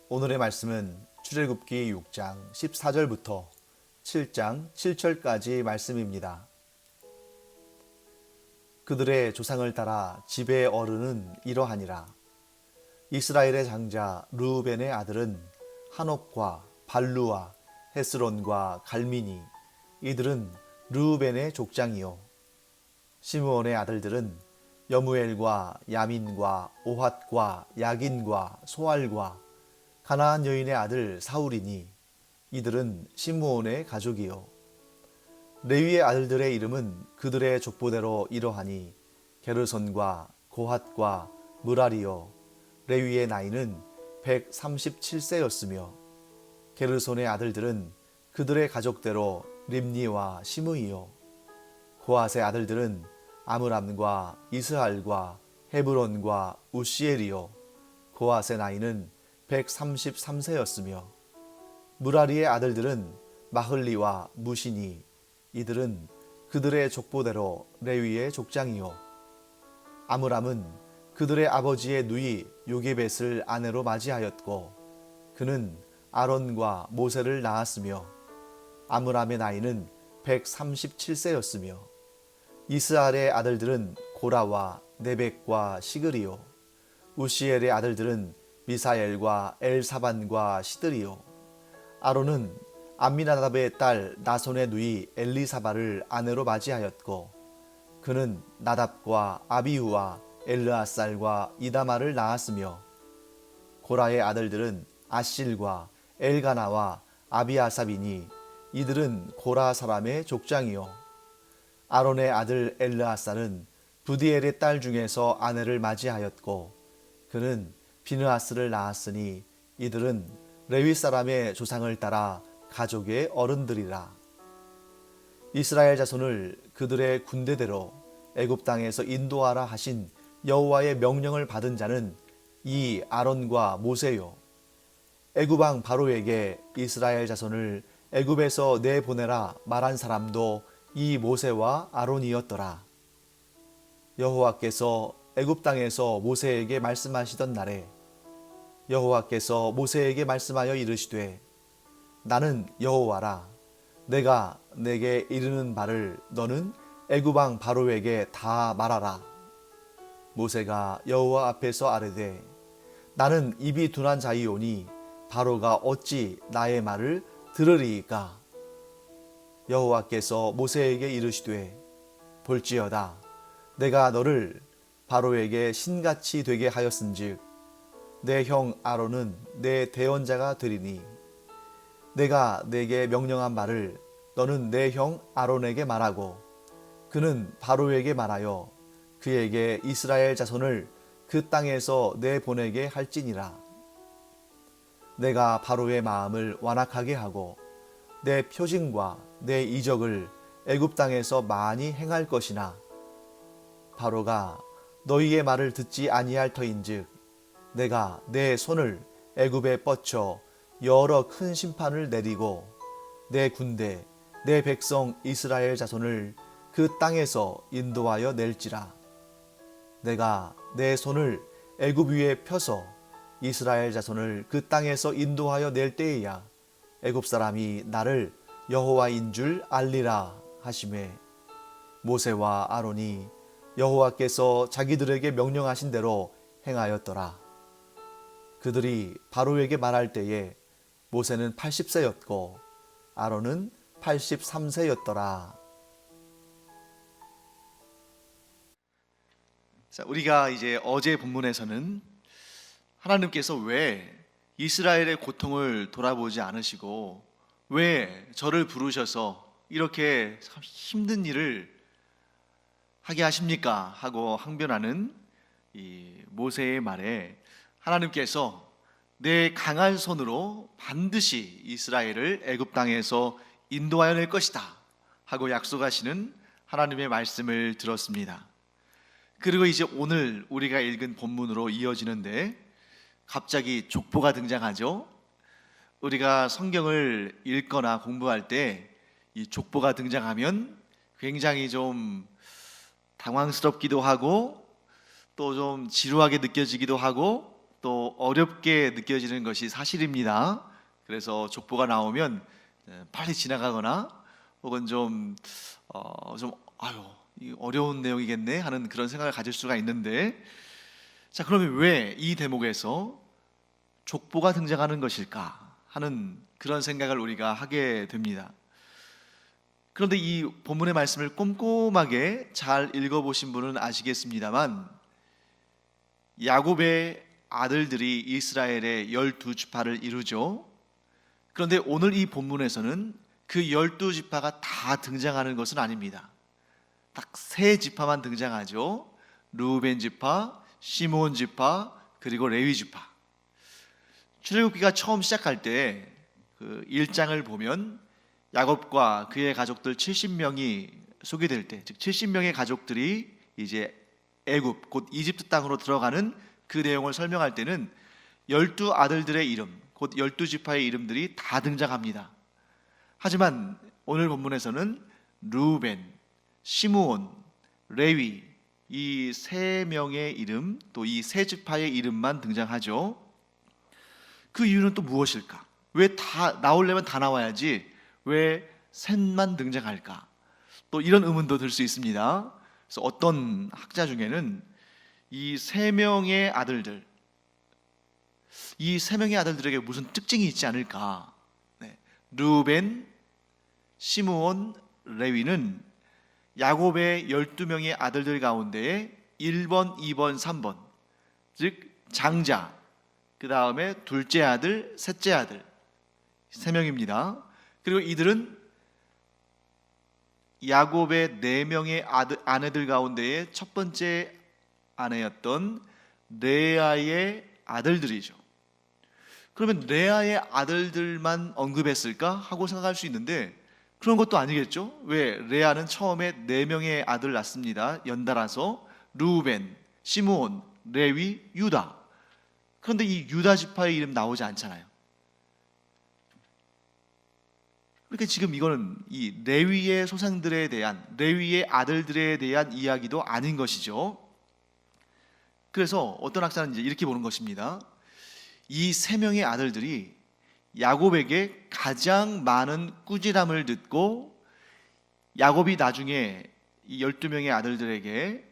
오늘의 말씀은 출애굽기 6장 14절부터 7장 7절까지 말씀입니다. 그들의 조상을 따라 지배의 어른은 이러하니라. 이스라엘의 장자 르우벤의 아들은 한옥과 발루와 헤스론과 갈미니, 이들은 르우벤의 족장이요. 시므온의 아들들은 여무엘과 야민과 오핫과 야긴과 소알과 가나안 여인의 아들 사울이니, 이들은 시므온의 가족이요. 레위의 아들들의 이름은 그들의 족보대로 이러하니 게르손과 고핫과 므라리요. 레위의 나이는 137세였으며 게르손의 아들들은 그들의 가족대로 림니와 시므이요. 고핫의 아들들은 아므람과 이스할과 헤브론과 우시엘이요. 고핫의 나이는 133세였으며 므라리의 아들들은 마흘리와 무시니, 이들은 그들의 족보대로 레위의 족장이요. 아므람은 그들의 아버지의 누이 요게벳을 아내로 맞이하였고, 그는 아론과 모세를 낳았으며 아므람의 나이는 137세였으며 이스할의 아들들은 고라와 네벡과 시그리요. 우시엘의 아들들은 미사엘과 엘사반과 시드리요. 아론은 암미나답의 딸 나손의 누이 엘리사바를 아내로 맞이하였고, 그는 나답과 아비후와 엘르아살과 이다마를 낳았으며 고라의 아들들은 아실과 엘가나와 아비아삽이니, 이들은 고라 사람의 족장이요. 아론의 아들 엘르아살은 부디엘의 딸 중에서 아내를 맞이하였고, 그는 비느하스를 낳았으니, 이들은 레위 사람의 조상을 따라 가족의 어른들이라. 이스라엘 자손을 그들의 군대대로 애굽 땅에서 인도하라 하신 여호와의 명령을 받은 자는 이 아론과 모세요. 애굽 왕 바로에게 이스라엘 자손을 애굽에서 내보내라 말한 사람도 이 모세와 아론이었더라. 여호와께서 애굽 땅에서 모세에게 말씀하시던 날에 여호와께서 모세에게 말씀하여 이르시되, 나는 여호와라. 내가 내게 이르는 바를 너는 애굽 왕 바로에게 다 말하라. 모세가 여호와 앞에서 아뢰되, 나는 입이 둔한 자이오니 바로가 어찌 나의 말을 들으리이까? 여호와께서 모세에게 이르시되, 볼지어다. 내가 너를 바로에게 신같이 되게 하였은즉 내 형 아론은 내 대언자가 되리니, 내가 내게 명령한 말을 너는 내 형 아론에게 말하고, 그는 바로에게 말하여 그에게 이스라엘 자손을 그 땅에서 내보내게 할지니라. 내가 바로의 마음을 완악하게 하고 내 표징과 내 이적을 애굽 땅에서 많이 행할 것이나, 바로가 너희의 말을 듣지 아니할 터인즉 내가 내 손을 애굽에 뻗쳐 여러 큰 심판을 내리고 내 군대 내 백성 이스라엘 자손을 그 땅에서 인도하여 낼지라. 내가 내 손을 애굽 위에 펴서 이스라엘 자손을 그 땅에서 인도하여 낼 때에야 애굽 사람이 나를 여호와인 줄 알리라 하시매, 모세와 아론이 여호와께서 자기들에게 명령하신 대로 행하였더라. 그들이 바로에게 말할 때에 모세는 80세였고 아론은 83세였더라. 자, 우리가 이제 어제 본문에서는 하나님께서 왜 이스라엘의 고통을 돌아보지 않으시고 왜 저를 부르셔서 이렇게 힘든 일을 하게 하십니까? 하고 항변하는 이 모세의 말에 하나님께서 내 강한 손으로 반드시 이스라엘을 애굽 땅에서 인도하여 낼 것이다 하고 약속하시는 하나님의 말씀을 들었습니다. 그리고 이제 오늘 우리가 읽은 본문으로 이어지는데 갑자기 족보가 등장하죠. 우리가 성경을 읽거나 공부할 때 이 족보가 등장하면 굉장히 좀 당황스럽기도 하고 또 좀 지루하게 느껴지기도 하고 또 어렵게 느껴지는 것이 사실입니다. 그래서 족보가 나오면 빨리 지나가거나 혹은 아유, 이 어려운 내용이겠네 하는 그런 생각을 가질 수가 있는데, 자, 그러면 왜 이 대목에서 족보가 등장하는 것일까 하는 그런 생각을 우리가 하게 됩니다. 그런데 이 본문의 말씀을 꼼꼼하게 잘 읽어보신 분은 아시겠습니다만, 야곱의 아들들이 이스라엘의 12지파를 이루죠. 그런데 오늘 이 본문에서는 그 12지파가 다 등장하는 것은 아닙니다. 딱 3지파만 등장하죠. 르우벤 지파, 시므온 지파, 그리고 레위 지파. 출애굽기가 처음 시작할 때 그 1장을 보면 야곱과 그의 가족들 70명이 소개될 때, 즉 70명의 가족들이 이제 애굽 곧 이집트 땅으로 들어가는 그 내용을 설명할 때는 12아들들의 이름 곧 12지파의 이름들이 다 등장합니다. 하지만 오늘 본문에서는 르우벤, 시므온, 레위 이 3명의 이름, 또 이 3지파의 이름만 등장하죠. 그 이유는 또 무엇일까? 왜 다 나오려면 다 나와야지 왜 셋만 등장할까? 또 이런 의문도 들 수 있습니다. 그래서 어떤 학자 중에는 이 3명의 아들들, 이 3명의 아들들에게 무슨 특징이 있지 않을까? 르우벤, 시므온, 레위는 야곱의 12명의 아들들 가운데 1번, 2번, 3번, 즉 장자, 그 다음에 둘째 아들, 셋째 아들 3명입니다. 그리고 이들은 야곱의 4명의 아내들 가운데의 첫 번째 아내였던 레아의 아들들이죠. 그러면 레아의 아들들만 언급했을까 하고 생각할 수 있는데, 그런 것도 아니겠죠. 왜? 레아는 처음에 4명의 아들 낳습니다. 연달아서 르우벤, 시므온, 레위, 유다. 그런데 이 유다 지파의 이름 나오지 않잖아요. 그러니까 지금 이거는 이 레위의 소생들에 대한, 레위의 아들들에 대한 이야기도 아닌 것이죠. 그래서 어떤 학자는 이제 이렇게 보는 것입니다. 이 3명의 아들들이 야곱에게 가장 많은 꾸지람을 듣고 야곱이 나중에 이 12명의 아들들에게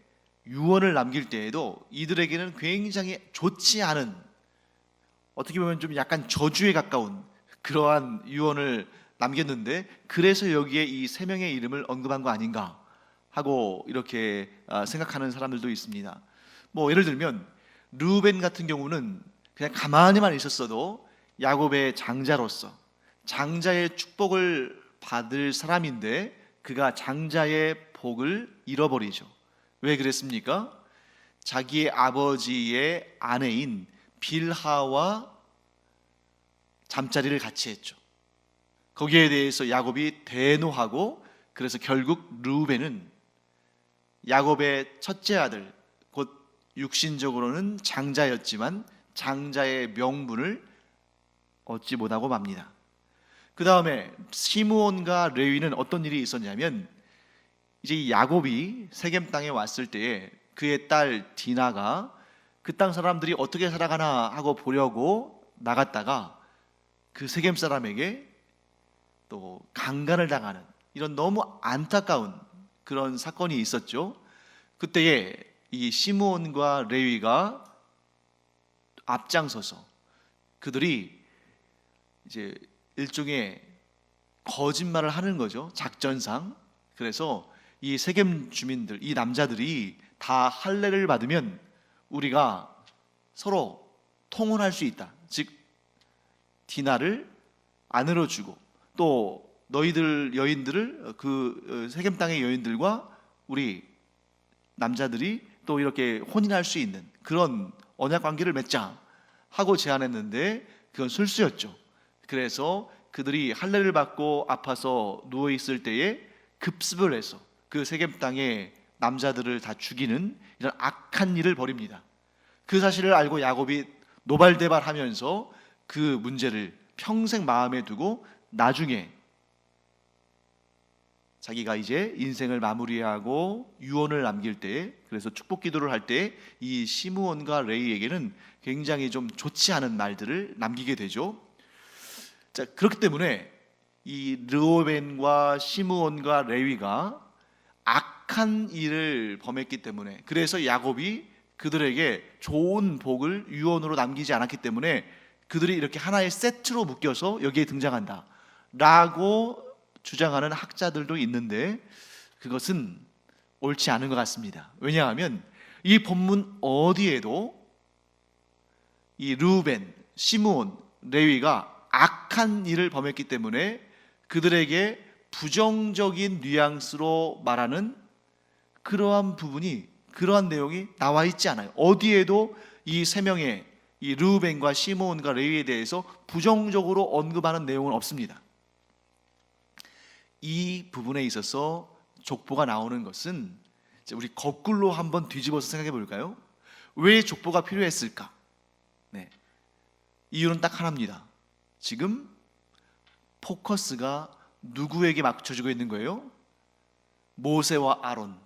유언을 남길 때에도 이들에게는 굉장히 좋지 않은, 어떻게 보면 좀 약간 저주에 가까운 그러한 유언을 남겼는데, 그래서 여기에 이 3명의 이름을 언급한 거 아닌가 하고 이렇게 생각하는 사람들도 있습니다. 뭐 예를 들면 르우벤 같은 경우는 그냥 가만히만 있었어도 야곱의 장자로서 장자의 축복을 받을 사람인데 그가 장자의 복을 잃어버리죠. 왜 그랬습니까? 자기의 아버지의 아내인 빌하와 잠자리를 같이 했죠. 거기에 대해서 야곱이 대노하고, 그래서 결국 르우벤은 야곱의 첫째 아들, 곧 육신적으로는 장자였지만 장자의 명분을 얻지 못하고 맙니다. 그 다음에 시므온과 레위는 어떤 일이 있었냐면, 이제 야곱이 세겜 땅에 왔을 때에 그의 딸 디나가 그 땅 사람들이 어떻게 살아가나 하고 보려고 나갔다가 그 세겜 사람에게 또 강간을 당하는 이런 너무 안타까운 그런 사건이 있었죠. 그때에 이 시므온과 레위가 앞장서서 그들이 이제 일종의 거짓말을 하는 거죠, 작전상. 그래서 이 세겜 주민들, 이 남자들이 다 할례를 받으면 우리가 서로 통혼할 수 있다. 즉 디나를 아내로 주고, 또 너희들 여인들을 그 세겜 땅의 여인들과 우리 남자들이 또 이렇게 혼인할 수 있는 그런 언약 관계를 맺자 하고 제안했는데 그건 술수였죠. 그래서 그들이 할례를 받고 아파서 누워 있을 때에 급습을 해서 그 세겜 땅의 남자들을 다 죽이는 이런 악한 일을 벌입니다. 그 사실을 알고 야곱이 노발대발하면서 그 문제를 평생 마음에 두고 나중에 자기가 이제 인생을 마무리하고 유언을 남길 때, 그래서 축복 기도를 할 때 이 시므온과 레위에게는 굉장히 좀 좋지 않은 말들을 남기게 되죠. 자, 그렇기 때문에 이 르우벤과 시므온과 레위가 악한 일을 범했기 때문에, 그래서 야곱이 그들에게 좋은 복을 유언으로 남기지 않았기 때문에 그들이 이렇게 하나의 세트로 묶여서 여기에 등장한다 라고 주장하는 학자들도 있는데, 그것은 옳지 않은 것 같습니다. 왜냐하면 이 본문 어디에도 이 르우벤, 시므온, 레위가 악한 일을 범했기 때문에 그들에게 부정적인 뉘앙스로 말하는 그러한 부분이, 그러한 내용이 나와 있지 않아요. 어디에도 이 세 명의 이 르우벤과 시므온과 레위에 대해서 부정적으로 언급하는 내용은 없습니다. 이 부분에 있어서 족보가 나오는 것은, 우리 거꾸로 한번 뒤집어서 생각해 볼까요? 왜 족보가 필요했을까? 네, 이유는 딱 하나입니다. 지금 포커스가 누구에게 맞춰지고 있는 거예요? 모세와 아론.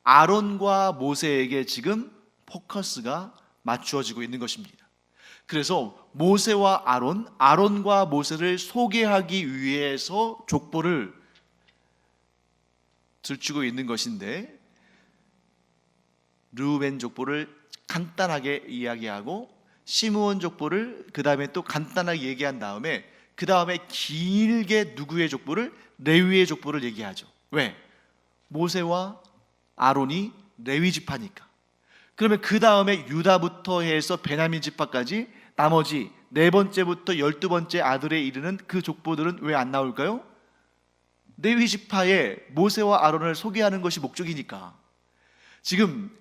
아론과 모세에게 지금 포커스가 맞추어지고 있는 것입니다. 그래서 모세와 아론, 아론과 모세를 소개하기 위해서 족보를 들추고 있는 것인데, 르우벤 족보를 간단하게 이야기하고 시므온 족보를 그 다음에 또 간단하게 얘기한 다음에 그 다음에 길게 누구의 족보를? 레위의 족보를 얘기하죠. 왜? 모세와 아론이 레위 지파니까. 그러면 그 다음에 유다부터 해서 베냐민 지파까지 나머지 네 번째부터 12번째 아들에 이르는 그 족보들은 왜 안 나올까요? 레위 지파의 모세와 아론을 소개하는 것이 목적이니까. 지금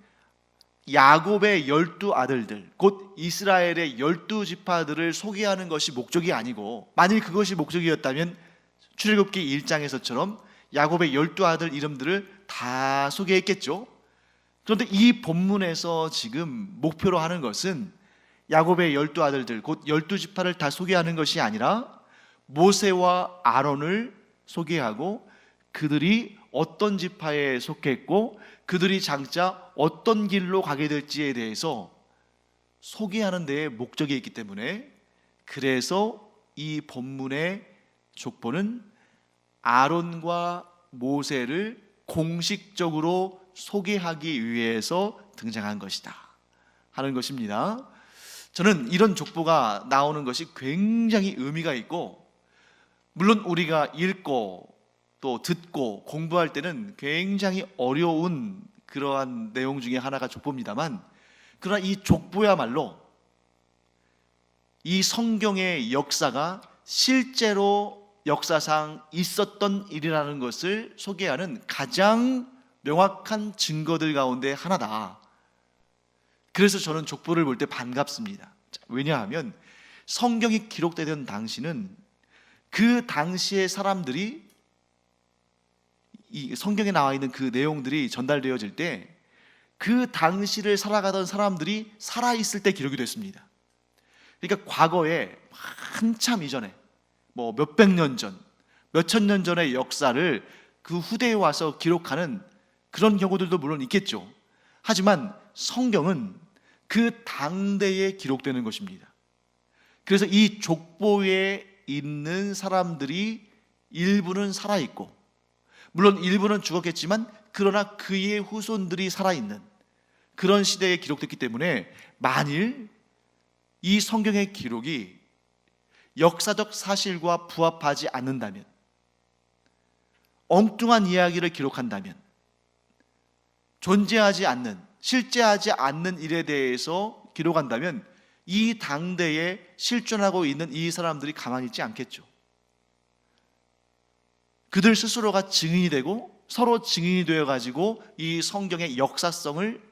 야곱의 12아들들, 곧 이스라엘의 12지파들을 소개하는 것이 목적이 아니고, 만일 그것이 목적이었다면 출애굽기 1장에서처럼 야곱의 12아들 이름들을 다 소개했겠죠. 그런데 이 본문에서 지금 목표로 하는 것은 야곱의 12아들들, 곧 12지파를 다 소개하는 것이 아니라 모세와 아론을 소개하고 그들이 어떤 지파에 속했고 그들이 장차 어떤 길로 가게 될지에 대해서 소개하는 데에 목적이 있기 때문에, 그래서 이 본문의 족보는 아론과 모세를 공식적으로 소개하기 위해서 등장한 것이다 하는 것입니다. 저는 이런 족보가 나오는 것이 굉장히 의미가 있고, 물론 우리가 읽고 또 듣고 공부할 때는 굉장히 어려운 그러한 내용 중에 하나가 족보입니다만, 그러나 이 족보야말로 이 성경의 역사가 실제로 역사상 있었던 일이라는 것을 소개하는 가장 명확한 증거들 가운데 하나다. 그래서 저는 족보를 볼 때 반갑습니다. 왜냐하면 성경이 기록되던 당시는 그 당시의 사람들이, 이 성경에 나와 있는 그 내용들이 전달되어질 때 그 당시를 살아가던 사람들이 살아있을 때 기록이 됐습니다. 그러니까 과거에 한참 이전에, 뭐 몇백 년 전, 몇천 년 전의 역사를 그 후대에 와서 기록하는 그런 경우들도 물론 있겠죠. 하지만 성경은 그 당대에 기록되는 것입니다. 그래서 이 족보에 있는 사람들이 일부는 살아있고, 물론 일부는 죽었겠지만 그러나 그의 후손들이 살아있는 그런 시대에 기록됐기 때문에, 만일 이 성경의 기록이 역사적 사실과 부합하지 않는다면, 엉뚱한 이야기를 기록한다면, 존재하지 않는, 실제하지 않는 일에 대해서 기록한다면 이 당대에 실존하고 있는 이 사람들이 가만히 있지 않겠죠. 그들 스스로가 증인이 되고 서로 증인이 되어가지고 이 성경의 역사성을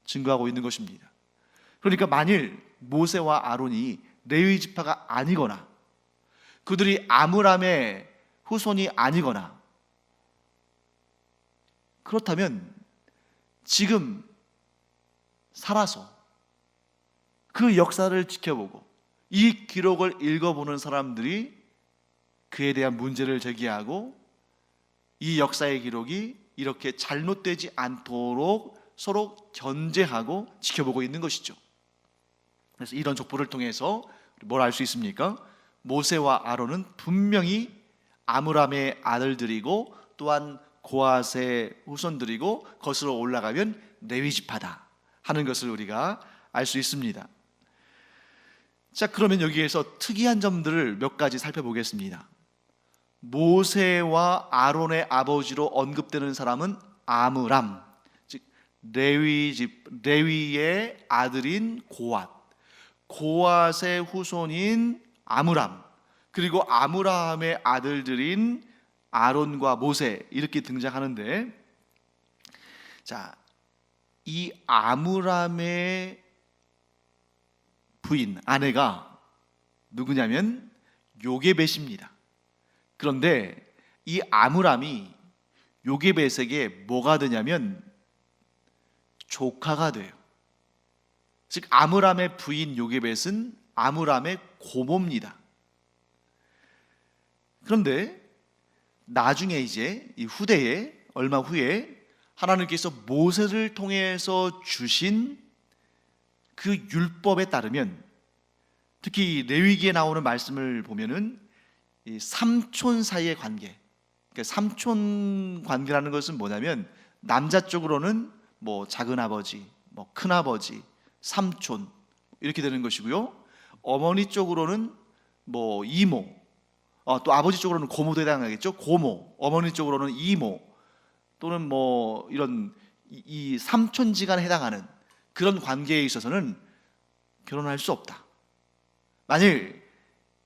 증거하고 있는 것입니다. 그러니까 만일 모세와 아론이 레위 지파가 아니거나 그들이 아므람의 후손이 아니거나 그렇다면 지금 살아서 그 역사를 지켜보고 이 기록을 읽어보는 사람들이 그에 대한 문제를 제기하고 이 역사의 기록이 이렇게 잘못되지 않도록 서로 견제하고 지켜보고 있는 것이죠. 그래서 이런 족보를 통해서 뭘 알 수 있습니까? 모세와 아론은 분명히 아므람의 아들들이고 또한 고앗의 후손들이고 거슬러 올라가면 레위 지파다 하는 것을 우리가 알 수 있습니다. 자, 그러면 여기에서 특이한 점들을 몇 가지 살펴보겠습니다. 모세와 아론의 아버지로 언급되는 사람은 아므람, 즉 레위의 아들인 고앗, 고앗의 후손인 아므람, 그리고 아므람의 아들들인 아론과 모세, 이렇게 등장하는데, 자, 이 아므람의 부인, 아내가 누구냐면 요게벳입니다. 그런데 이 아므람이 요게벳에게 뭐가 되냐면 조카가 돼요. 즉 아므람의 부인 요게벳은 아므람의 고모입니다. 그런데 나중에 이제 이 후대에, 얼마 후에 하나님께서 모세를 통해서 주신 그 율법에 따르면, 특히 레위기에 나오는 말씀을 보면은 이 삼촌 사이의 관계, 그러니까 삼촌 관계라는 것은 뭐냐면 남자 쪽으로는 뭐 작은 아버지, 뭐 큰 아버지, 삼촌 이렇게 되는 것이고요. 어머니 쪽으로는 뭐 이모, 또 아버지 쪽으로는 고모도 해당하겠죠. 고모, 어머니 쪽으로는 이모, 또는 뭐 이런 이 삼촌지간에 해당하는 그런 관계에 있어서는 결혼할 수 없다. 만일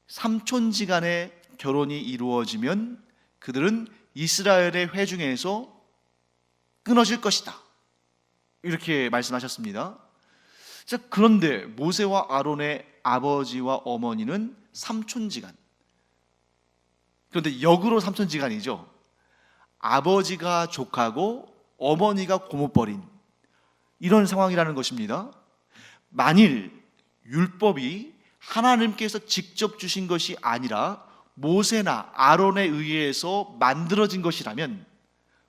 삼촌지간에 결혼이 이루어지면 그들은 이스라엘의 회중에서 끊어질 것이다, 이렇게 말씀하셨습니다. 자, 그런데 모세와 아론의 아버지와 어머니는 삼촌지간, 그런데 역으로 삼촌지간이죠. 아버지가 조카고 어머니가 고모뻘인 이런 상황이라는 것입니다. 만일 율법이 하나님께서 직접 주신 것이 아니라 모세나 아론에 의해서 만들어진 것이라면,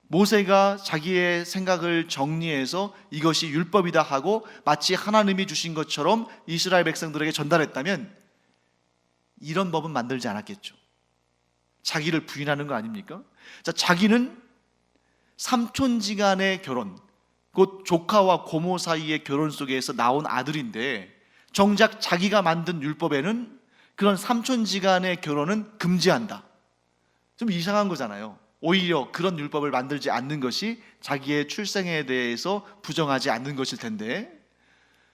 모세가 자기의 생각을 정리해서 이것이 율법이다 하고 마치 하나님이 주신 것처럼 이스라엘 백성들에게 전달했다면 이런 법은 만들지 않았겠죠. 자기를 부인하는 거 아닙니까? 자, 자기는 삼촌지간의 결혼, 곧 조카와 고모 사이의 결혼 속에서 나온 아들인데, 정작 자기가 만든 율법에는 그런 삼촌지간의 결혼은 금지한다. 좀 이상한 거잖아요. 오히려 그런 율법을 만들지 않는 것이 자기의 출생에 대해서 부정하지 않는 것일 텐데,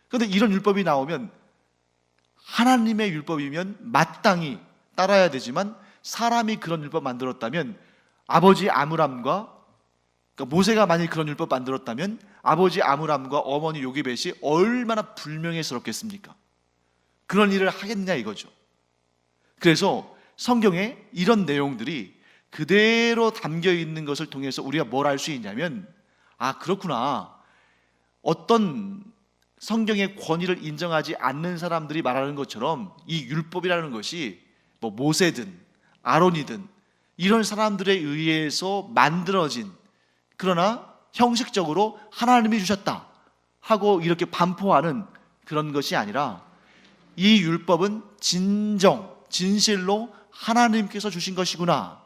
그런데 이런 율법이 나오면 하나님의 율법이면 마땅히 따라야 되지만, 사람이 그런 율법 만들었다면 아버지 아므람과, 그러니까 모세가 만일 그런 율법 만들었다면 아버지 아므람과 어머니 요게벳이 얼마나 불명예스럽겠습니까? 그런 일을 하겠냐 이거죠. 그래서 성경에 이런 내용들이 그대로 담겨 있는 것을 통해서 우리가 뭘 알 수 있냐면, 아, 그렇구나, 어떤 성경의 권위를 인정하지 않는 사람들이 말하는 것처럼 이 율법이라는 것이 뭐 모세든 아론이든 이런 사람들에 의해서 만들어진, 그러나 형식적으로 하나님이 주셨다 하고 이렇게 반포하는 그런 것이 아니라, 이 율법은 진실로 하나님께서 주신 것이구나,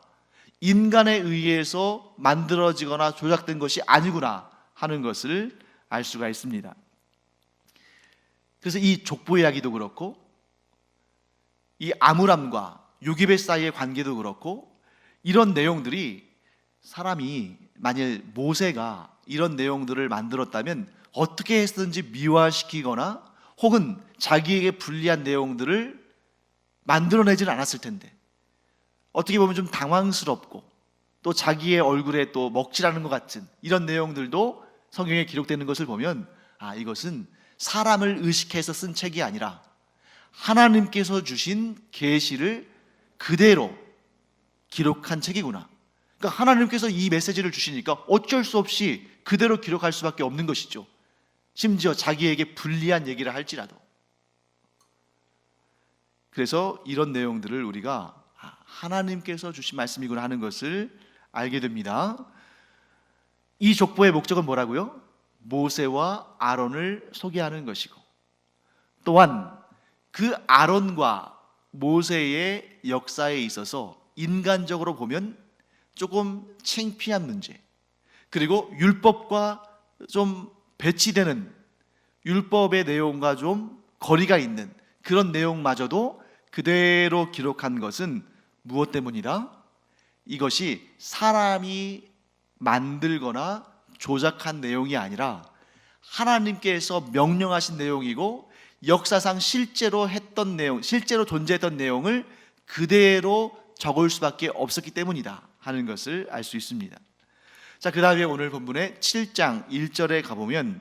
인간에 의해서 만들어지거나 조작된 것이 아니구나 하는 것을 알 수가 있습니다. 그래서 이 족보 이야기도 그렇고, 이 아므람과 요게벳 사이의 관계도 그렇고, 이런 내용들이, 사람이 만일 모세가 이런 내용들을 만들었다면 어떻게 했든지 미화시키거나 혹은 자기에게 불리한 내용들을 만들어내지는 않았을 텐데, 어떻게 보면 좀 당황스럽고 또 자기의 얼굴에 또 먹칠하는 것 같은 이런 내용들도 성경에 기록되는 것을 보면, 아, 이것은 사람을 의식해서 쓴 책이 아니라 하나님께서 주신 계시를 그대로 기록한 책이구나. 그러니까 하나님께서 이 메시지를 주시니까 어쩔 수 없이 그대로 기록할 수밖에 없는 것이죠. 심지어 자기에게 불리한 얘기를 할지라도. 그래서 이런 내용들을 우리가 하나님께서 주신 말씀이구나 하는 것을 알게 됩니다. 이 족보의 목적은 뭐라고요? 모세와 아론을 소개하는 것이고, 또한 그 아론과 모세의 역사에 있어서 인간적으로 보면 조금 창피한 문제, 그리고 율법과 좀 배치되는, 율법의 내용과 좀 거리가 있는 그런 내용마저도 그대로 기록한 것은 무엇 때문이다? 이것이 사람이 만들거나 조작한 내용이 아니라 하나님께서 명령하신 내용이고, 역사상 실제로 했던 내용, 실제로 존재했던 내용을 그대로 적을 수밖에 없었기 때문이다 하는 것을 알 수 있습니다. 자, 그 다음에 오늘 본문의 7장 1절에 가보면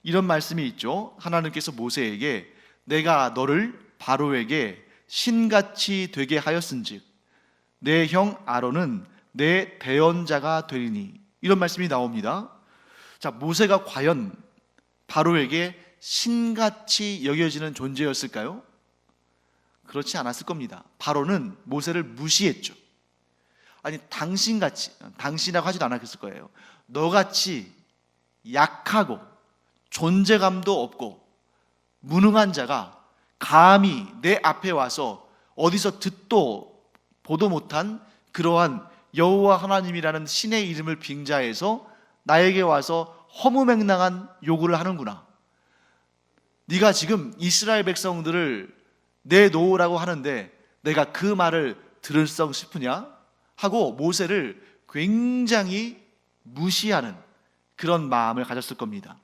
이런 말씀이 있죠. 하나님께서 모세에게 내가 너를 바로에게 신같이 되게 하였은즉 내 형 아론은 내 대언자가 되리니, 이런 말씀이 나옵니다. 자, 모세가 과연 바로에게 신같이 여겨지는 존재였을까요? 그렇지 않았을 겁니다. 바로는 모세를 무시했죠. 아니, 당신같이, 당신이라고 하지도 않았을 거예요. 너같이 약하고 존재감도 없고 무능한 자가 감히 내 앞에 와서 어디서 듣도 보도 못한 그러한 여호와 하나님이라는 신의 이름을 빙자해서 나에게 와서 허무맹랑한 요구를 하는구나. 네가 지금 이스라엘 백성들을 내놓으라고 하는데 내가 그 말을 들을 성 싶으냐? 하고 모세를 굉장히 무시하는 그런 마음을 가졌을 겁니다.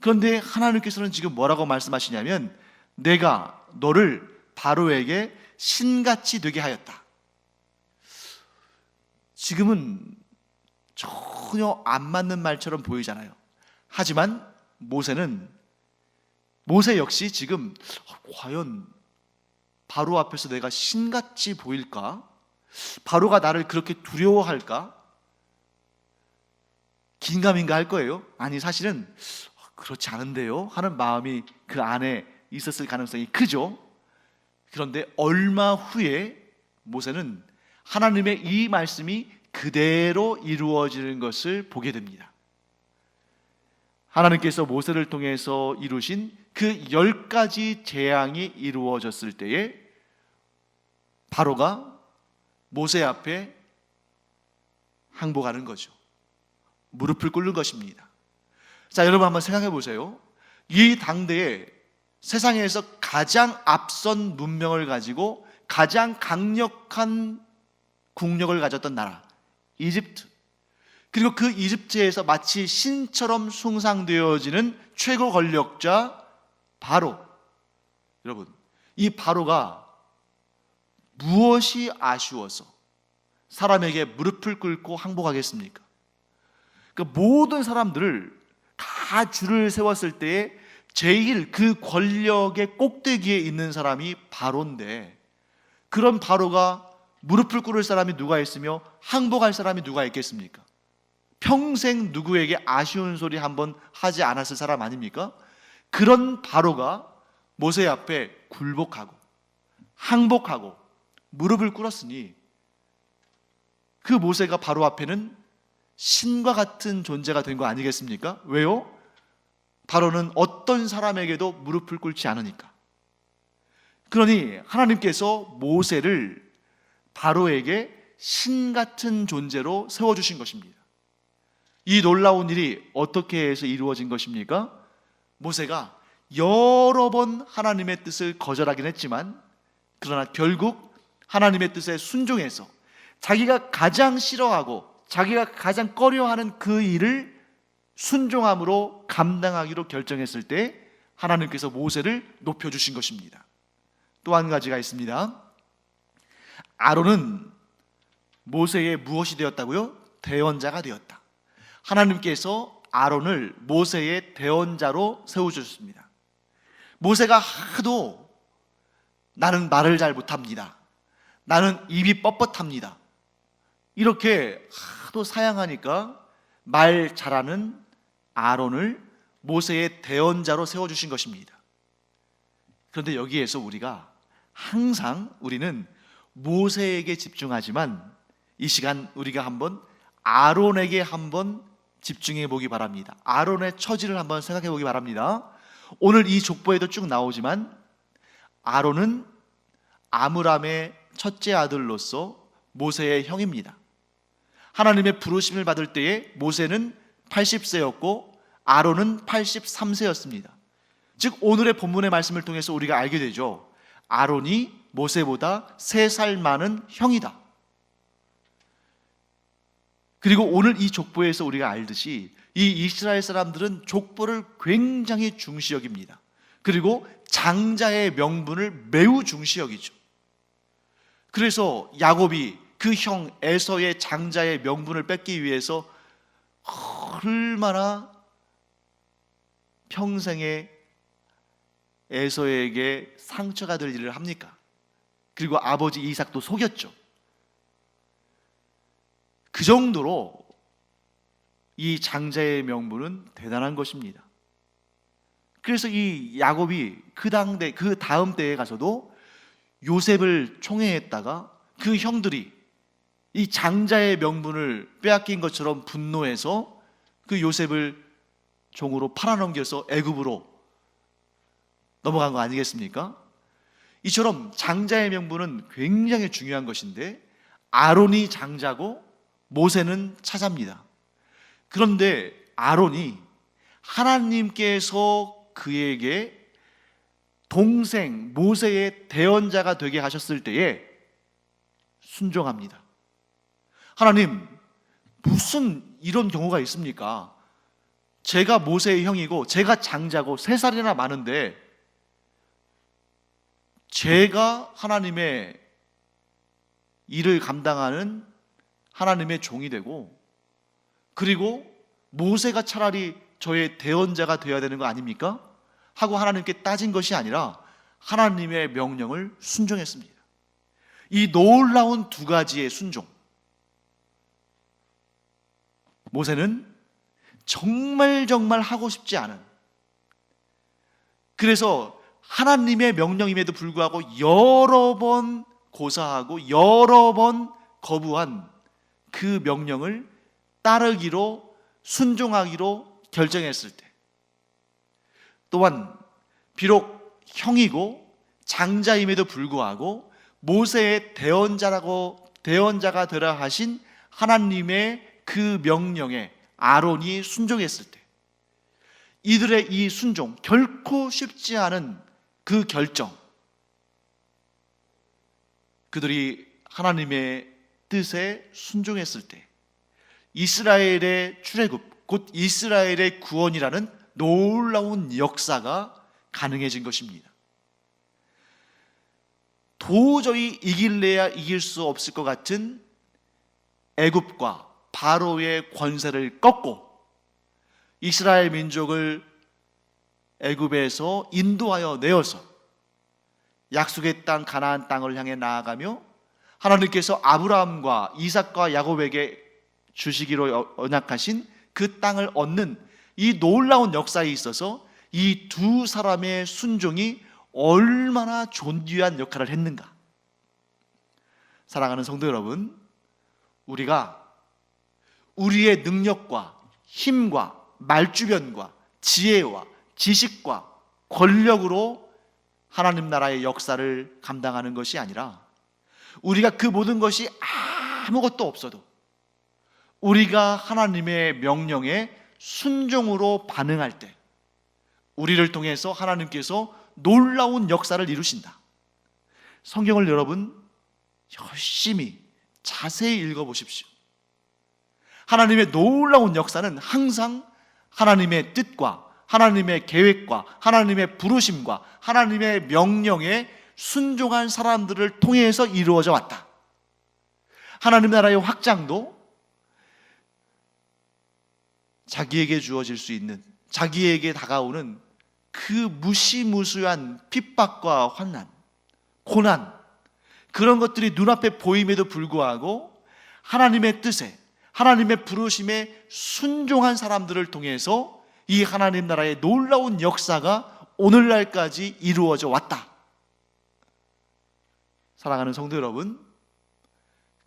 그런데 하나님께서는 지금 뭐라고 말씀하시냐면 내가 너를 바로에게 신같이 되게 하였다. 지금은 전혀 안 맞는 말처럼 보이잖아요. 하지만 모세 역시 지금 과연 바로 앞에서 내가 신같이 보일까? 바로가 나를 그렇게 두려워할까? 긴가민가 할 거예요. 아니, 사실은 그렇지 않은데요 하는 마음이 그 안에 있었을 가능성이 크죠. 그런데 얼마 후에 모세는 하나님의 이 말씀이 그대로 이루어지는 것을 보게 됩니다. 하나님께서 모세를 통해서 이루신 그 10가지 재앙이 이루어졌을 때에 바로가 모세 앞에 항복하는 거죠. 무릎을 꿇는 것입니다. 자, 여러분 한번 생각해 보세요. 이 당대에 세상에서 가장 앞선 문명을 가지고 가장 강력한 국력을 가졌던 나라, 이집트. 그리고 그 이집트에서 마치 신처럼 숭상되어지는 최고 권력자 바로. 여러분, 이 바로가 무엇이 아쉬워서 사람에게 무릎을 꿇고 항복하겠습니까? 그 모든 사람들을 다 줄을 세웠을 때에 제일 그 권력의 꼭대기에 있는 사람이 바로인데, 그런 바로가 무릎을 꿇을 사람이 누가 있으며 항복할 사람이 누가 있겠습니까? 평생 누구에게 아쉬운 소리 한번 하지 않았을 사람 아닙니까? 그런 바로가 모세 앞에 굴복하고 항복하고 무릎을 꿇었으니 그 모세가 바로 앞에는 신과 같은 존재가 된 거 아니겠습니까? 왜요? 바로는 어떤 사람에게도 무릎을 꿇지 않으니까. 그러니 하나님께서 모세를 바로에게 신 같은 존재로 세워주신 것입니다. 이 놀라운 일이 어떻게 해서 이루어진 것입니까? 모세가 여러 번 하나님의 뜻을 거절하긴 했지만, 그러나 결국 하나님의 뜻에 순종해서 자기가 가장 싫어하고 자기가 가장 꺼려하는 그 일을 순종함으로 감당하기로 결정했을 때 하나님께서 모세를 높여주신 것입니다. 또 한 가지가 있습니다. 아론은 모세의 무엇이 되었다고요? 대언자가 되었다. 하나님께서 아론을 모세의 대언자로 세워주셨습니다. 모세가 하도 나는 말을 잘 못합니다, 나는 입이 뻣뻣합니다, 이렇게 하도 사양하니까 말 잘하는 아론을 모세의 대언자로 세워주신 것입니다. 그런데 여기에서 우리가 항상 우리는 모세에게 집중하지만 이 시간 우리가 한번 아론에게 한번 집중해 보기 바랍니다. 아론의 처지를 한번 생각해 보기 바랍니다. 오늘 이 족보에도 쭉 나오지만 아론은 아므람의 첫째 아들로서 모세의 형입니다. 하나님의 부르심을 받을 때에 모세는 80세였고 아론은 83세였습니다. 즉 오늘의 본문의 말씀을 통해서 우리가 알게 되죠. 아론이 모세보다 3살 많은 형이다. 그리고 오늘 이 족보에서 우리가 알듯이 이 이스라엘 사람들은 족보를 굉장히 중시 여깁니다. 그리고 장자의 명분을 매우 중시 여기죠. 그래서 야곱이 그 형 에서의 장자의 명분을 뺏기 위해서 얼마나 평생에 에서에게 상처가 될 일을 합니까? 그리고 아버지 이삭도 속였죠. 그 정도로 이 장자의 명분은 대단한 것입니다. 그래서 이 야곱이 그 다음 때에 가서도 요셉을 총애했다가 그 형들이 이 장자의 명분을 빼앗긴 것처럼 분노해서 그 요셉을 종으로 팔아넘겨서 애굽으로 넘어간 거 아니겠습니까? 이처럼 장자의 명분은 굉장히 중요한 것인데 아론이 장자고 모세는 차자입니다. 그런데 아론이 하나님께서 그에게 동생 모세의 대언자가 되게 하셨을 때에 순종합니다. 하나님, 무슨 이런 경우가 있습니까? 제가 모세의 형이고 제가 장자고 3살이나 많은데 제가 하나님의 일을 감당하는 하나님의 종이 되고, 그리고 모세가 차라리 저의 대언자가 되어야 되는 거 아닙니까? 하고 하나님께 따진 것이 아니라 하나님의 명령을 순종했습니다. 이 놀라운 2가지의 순종. 모세는 정말 하고 싶지 않은, 그래서 하나님의 명령임에도 불구하고 여러 번 고사하고 여러 번 거부한 그 명령을 따르기로, 순종하기로 결정했을 때, 또한 비록 형이고 장자임에도 불구하고 모세의 대언자가 되라 하신 하나님의 그 명령에 아론이 순종했을 때, 이들의 이 순종, 결코 쉽지 않은 그 결정, 그들이 하나님의 뜻에 순종했을 때 이스라엘의 출애굽, 곧 이스라엘의 구원이라는 놀라운 역사가 가능해진 것입니다. 도저히 이길래야 이길 수 없을 것 같은 애굽과 바로의 권세를 꺾고 이스라엘 민족을 애굽에서 인도하여 내어서 약속의 땅 가나안 땅을 향해 나아가며 하나님께서 아브라함과 이삭과 야곱에게 주시기로 언약하신 그 땅을 얻는 이 놀라운 역사에 있어서 이 2사람의 순종이 얼마나 존귀한 역할을 했는가. 사랑하는 성도 여러분, 우리가 우리의 능력과 힘과 말주변과 지혜와 지식과 권력으로 하나님 나라의 역사를 감당하는 것이 아니라, 우리가 그 모든 것이 아무것도 없어도 우리가 하나님의 명령에 순종으로 반응할 때 우리를 통해서 하나님께서 놀라운 역사를 이루신다. 성경을 여러분 열심히 자세히 읽어보십시오. 하나님의 놀라운 역사는 항상 하나님의 뜻과 하나님의 계획과 하나님의 부르심과 하나님의 명령에 순종한 사람들을 통해서 이루어져 왔다. 하나님 나라의 확장도 자기에게 주어질 수 있는, 자기에게 다가오는 그 무시무수한 핍박과 환난, 고난, 그런 것들이 눈앞에 보임에도 불구하고 하나님의 뜻에, 하나님의 부르심에 순종한 사람들을 통해서 이 하나님 나라의 놀라운 역사가 오늘날까지 이루어져 왔다. 사랑하는 성도 여러분,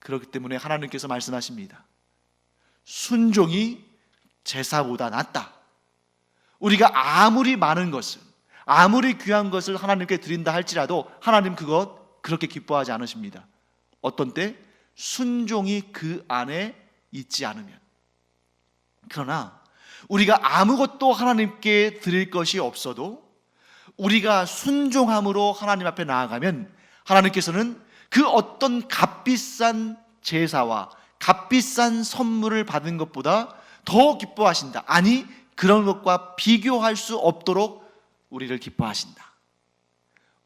그렇기 때문에 하나님께서 말씀하십니다. 순종이 제사보다 낫다. 우리가 아무리 많은 것을, 아무리 귀한 것을 하나님께 드린다 할지라도 하나님 그것 그렇게 기뻐하지 않으십니다. 어떤 때? 순종이 그 안에 있지 않으면. 그러나 우리가 아무것도 하나님께 드릴 것이 없어도 우리가 순종함으로 하나님 앞에 나아가면 하나님께서는 그 어떤 값비싼 제사와 값비싼 선물을 받은 것보다 더 기뻐하신다. 아니, 그런 것과 비교할 수 없도록 우리를 기뻐하신다.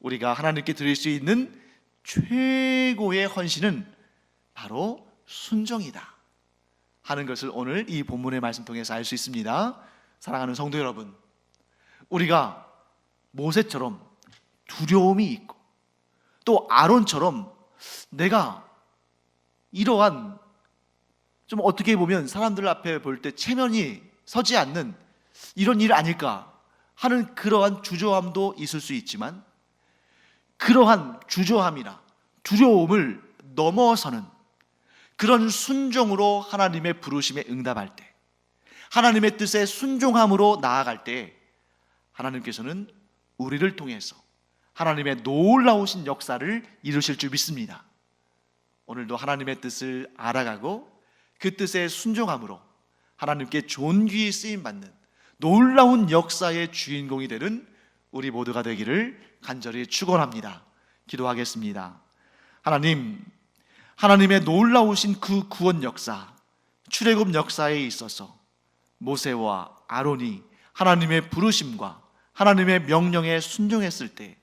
우리가 하나님께 드릴 수 있는 최고의 헌신은 바로 순종이다 하는 것을 오늘 이 본문의 말씀 통해서 알 수 있습니다. 사랑하는 성도 여러분, 우리가 모세처럼 두려움이 있고 또 아론처럼 내가 이러한 좀 어떻게 보면 사람들 앞에 볼 때 체면이 서지 않는 이런 일 아닐까 하는 그러한 주저함도 있을 수 있지만, 그러한 주저함이나 두려움을 넘어서는 그런 순종으로 하나님의 부르심에 응답할 때, 하나님의 뜻에 순종함으로 나아갈 때 하나님께서는 우리를 통해서 하나님의 놀라우신 역사를 이루실 줄 믿습니다. 오늘도 하나님의 뜻을 알아가고 그 뜻에 순종함으로 하나님께 존귀히 쓰임받는 놀라운 역사의 주인공이 되는 우리 모두가 되기를 간절히 축원합니다. 기도하겠습니다. 하나님, 하나님의 놀라우신 그 구원 역사, 출애굽 역사에 있어서 모세와 아론이 하나님의 부르심과 하나님의 명령에 순종했을 때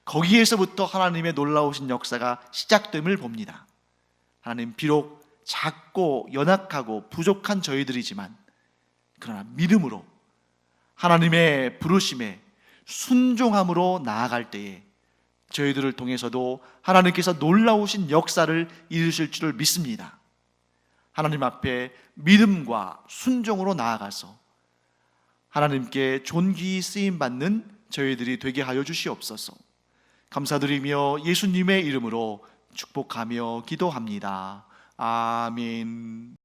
거기에서부터 하나님의 놀라우신 역사가 시작됨을 봅니다. 하나님, 비록 작고 연약하고 부족한 저희들이지만 그러나 믿음으로 하나님의 부르심에 순종함으로 나아갈 때에 저희들을 통해서도 하나님께서 놀라우신 역사를 이루실 줄을 믿습니다. 하나님 앞에 믿음과 순종으로 나아가서 하나님께 존귀히 쓰임받는 저희들이 되게 하여 주시옵소서. 감사드리며 예수님의 이름으로 축복하며 기도합니다. 아멘.